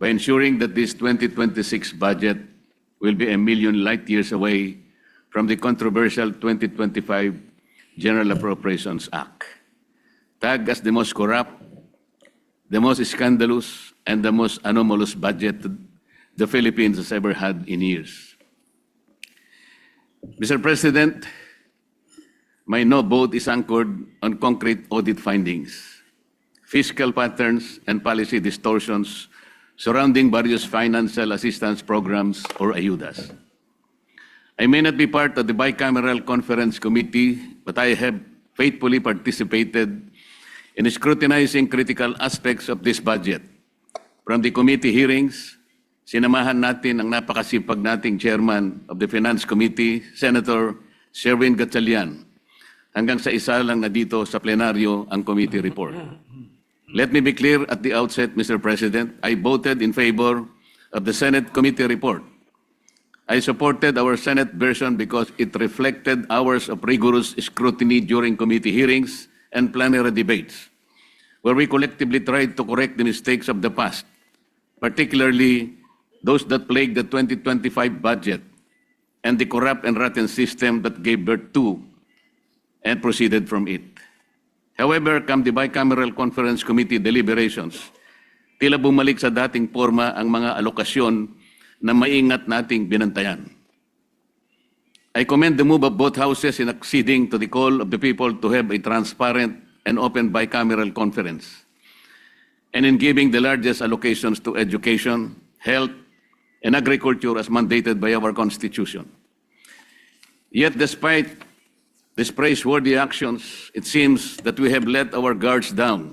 by ensuring that this 2026 budget will be a million light years away from the controversial 2025 General Appropriations Act, tagged as the most corrupt, the most scandalous, and the most anomalous budget the Philippines has ever had in years. Mr. President, my no vote is anchored on concrete audit findings, fiscal patterns, and policy distortions surrounding various financial assistance programs or ayudas. I may not be part of the bicameral conference committee, but I have faithfully participated in scrutinizing critical aspects of this budget. From the committee hearings, sinamahan natin ang napakasipag nating chairman of the Finance Committee, Senator Sherwin Gatchalian, hanggang sa isa lang na dito sa plenaryo ang committee report. Let me be clear at the outset, Mr. President, I voted in favor of the Senate committee report. I supported our Senate version because it reflected hours of rigorous scrutiny during committee hearings and plenary debates, where we collectively tried to correct the mistakes of the past, particularly those that plagued the 2025 budget and the corrupt and rotten system that gave birth to and proceeded from it. However, come the bicameral conference committee deliberations, tila bumalik sa dating forma ang mga alokasyon na maingat nating binantayan. I commend the move of both houses in acceding to the call of the people to have a transparent and open bicameral conference, and in giving the largest allocations to education, health, and agriculture as mandated by our Constitution. Yet, despite these praiseworthy actions, it seems that we have let our guards down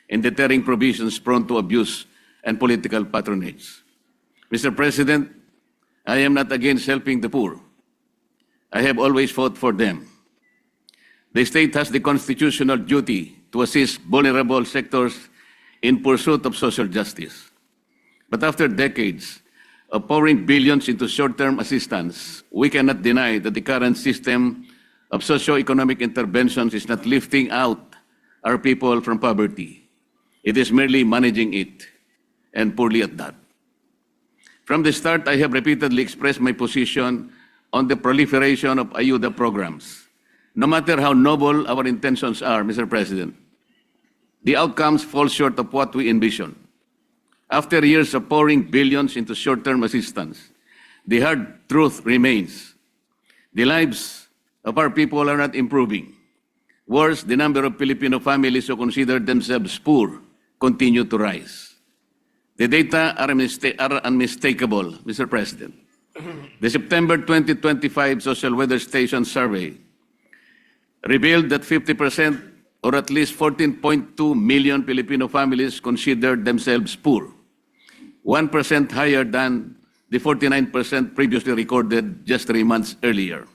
in deterring provisions prone to abuse and political patronage. Mr. President, I am not against helping the poor. I have always fought for them. The state has the constitutional duty to assist vulnerable sectors in pursuit of social justice. But after decades of pouring billions into short-term assistance, we cannot deny that the current system of socio-economic interventions is not lifting out our people from poverty. It is merely managing it, and poorly at that. From the start, I have repeatedly expressed my position on the proliferation of ayuda programs. No matter how noble our intentions are, Mr. President, the outcomes fall short of what we envision. After years of pouring billions into short-term assistance, the hard truth remains. The lives of our people are not improving. Worse, the number of Filipino families who consider themselves poor continue to rise. The data are unmistakable, Mr. President. The September 2025 Social Weather Station survey revealed that 50%, or at least 14.2 million Filipino families, considered themselves poor, 1% higher than the 49% previously recorded just 3 months earlier.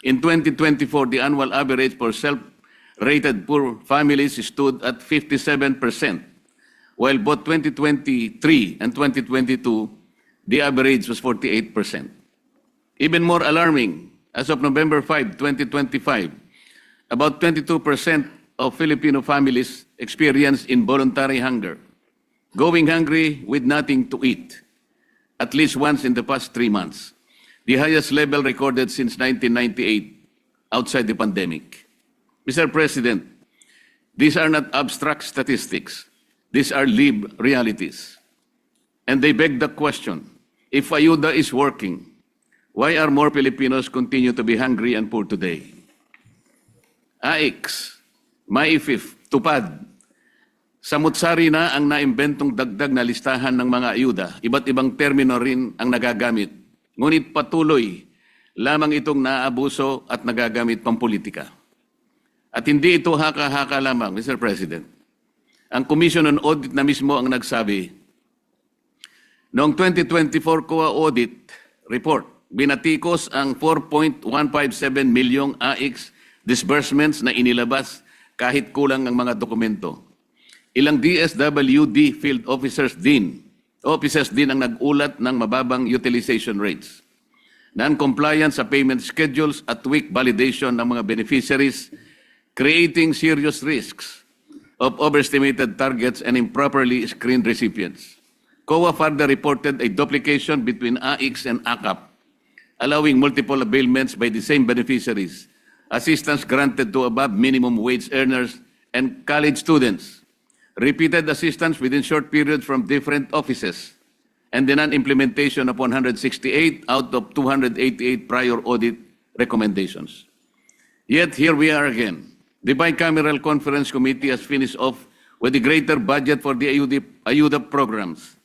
In 2024, the annual average for self-rated poor families stood at 57%, while both 2023 and 2022, the average was 48%. Even more alarming, as of November 5, 2025, about 22% of Filipino families experience involuntary hunger, going hungry with nothing to eat, at least once in the past 3 months, the highest level recorded since 1998 outside the pandemic. Mr. President, these are not abstract statistics. These are lived realities. And they beg the question, if ayuda is working, why are more Filipinos continue to be hungry and poor today? AIX, MAIFIF, TUPAD, samut-sari na ang naimbentong dagdag na listahan ng mga ayuda. Iba't ibang termino rin ang nagagamit. Ngunit patuloy lamang itong naaabuso at nagagamit pampolitika. At hindi ito haka-haka lamang, Mr. President. Ang Commission on Audit na mismo ang nagsabi, noong 2024 COA Audit Report, binatikos ang 4.157 milyong AIX disbursements na inilabas kahit kulang ang mga dokumento. Ilang DSWD field officers din ang nag-ulat ng mababang utilization rates, non-compliance sa payment schedules at weak validation ng mga beneficiaries, creating serious risks of overestimated targets and improperly screened recipients. COA further reported a duplication between AIX and ACAP, allowing multiple availments by the same beneficiaries, assistance granted to above minimum wage earners and college students, repeated assistance within short periods from different offices, and the non-implementation of 168 out of 288 prior audit recommendations. Yet here we are again. The Bicameral Conference Committee has finished off with a greater budget for the AYUDA programs,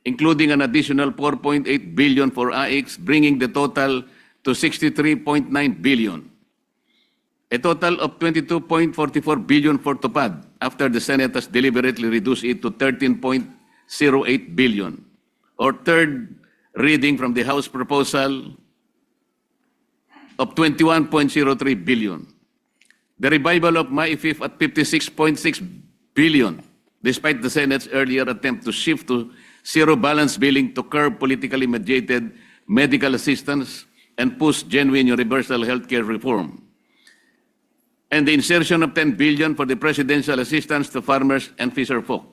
including an additional 4.8 billion for AIX, bringing the total to 63.9 billion. A total of 22.44 billion for TUPAD, after the Senate has deliberately reduced it to 13.08 billion, or third reading from the House proposal of 21.03 billion. The revival of MyFIF at 56.6 billion, despite the Senate's earlier attempt to shift to zero balance billing to curb politically mediated medical assistance and push genuine universal healthcare reform. And the insertion of 10 billion for the presidential assistance to farmers and fisherfolk,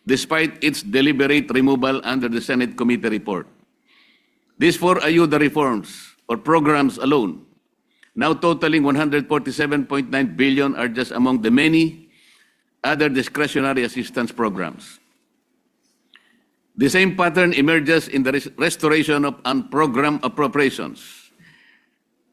despite its deliberate removal under the Senate committee report. These four AYUDA reforms or programs alone, now totaling 147.9 billion, are just among the many other discretionary assistance programs. The same pattern emerges in the restoration of unprogrammed appropriations.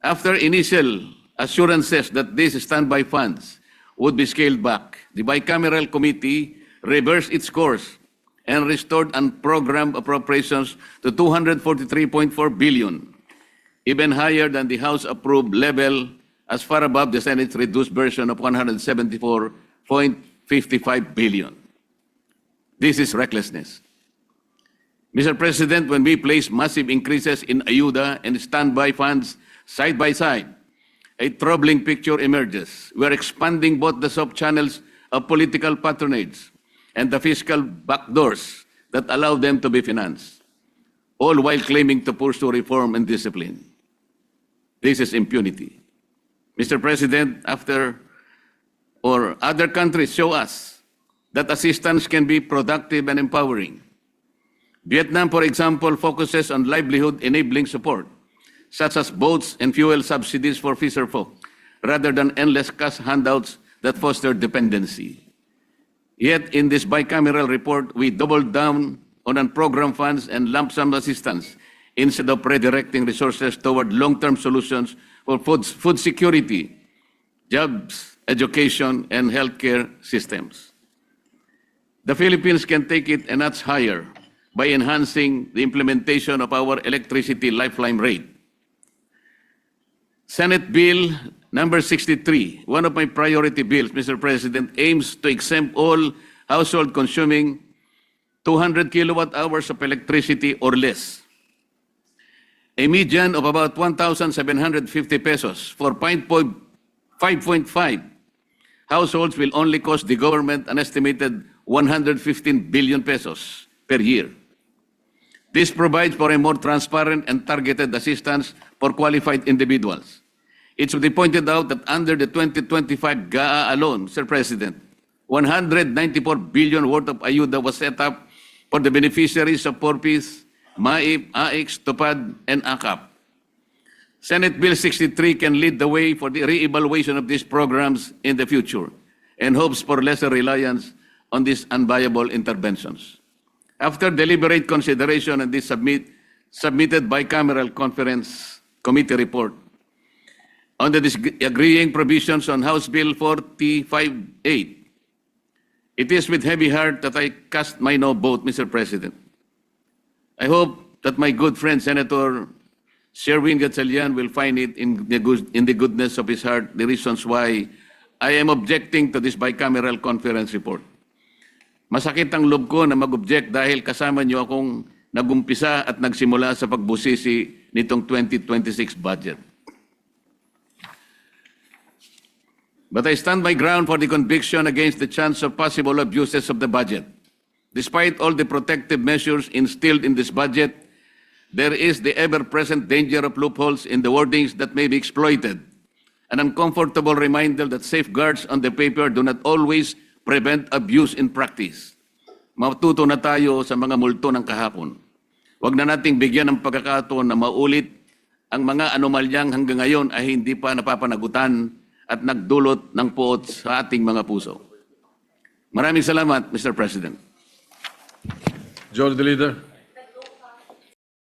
After initial assurances that these standby funds would be scaled back, the Bicameral Committee reversed its course and restored unprogrammed appropriations to 243.4 billion, even higher than the House-approved level, as far above the Senate's reduced version of 174.55 billion. This is recklessness. Mr. President, when we place massive increases in AYUDA and standby funds side by side, a troubling picture emerges. We are expanding both the soft channels of political patronage and the fiscal backdoors that allow them to be financed, all while claiming to pursue reform and discipline. This is impunity. Mr. President, other countries show us that assistance can be productive and empowering. Vietnam, for example, focuses on livelihood-enabling support, such as boats and fuel subsidies for fisherfolk, rather than endless cash handouts that foster dependency. Yet, in this bicameral report, we doubled down on unprogrammed funds and lump sum assistance instead of redirecting resources toward long-term solutions for food security, jobs, education, and healthcare systems. The Philippines can take it a notch higher by enhancing the implementation of our electricity lifeline rate. Senate Bill number 63, one of my priority bills, Mr. President, aims to exempt all households consuming 200 kilowatt hours of electricity or less. A median of about 1,750 pesos for 5.5 households will only cost the government an estimated 115 billion pesos per year. This provides for a more transparent and targeted assistance for qualified individuals. It should be pointed out that under the 2025 GAA alone, Sir President, 194 billion worth of AYUDA was set up for the beneficiaries of PORPIS, MAIP, AIX, TUPAD, and ACAP. Senate Bill 63 can lead the way for the re-evaluation of these programs in the future and hopes for lesser reliance on these unviable interventions. After deliberate consideration of this submitted bicameral conference committee report on the agreeing provisions on House Bill 45-8, it is with heavy heart that I cast my no vote, Mr. President. I hope that my good friend Senator Sherwin Gatchalian will find it in the goodness of his heart the reasons why I am objecting to this bicameral conference report. Masakit ang loob ko na mag-object dahil kasama niyo akong nagumpisa at nagsimula sa pagbusisi nitong 2026 budget. But I stand my ground for the conviction against the chance of possible abuses of the budget. Despite all the protective measures instilled in this budget, there is the ever-present danger of loopholes in the wordings that may be exploited. An uncomfortable reminder that safeguards on the paper do not always prevent abuse in practice. matuto na tayo sa mga multo ng kahapon. Huwag na nating bigyan ng pagkakataon na maulit ang mga anomalyang hanggang ngayon ay hindi pa napapanagutan at nagdulot ng puot sa ating mga puso. Maraming salamat, Mr. President. Joel the Leader.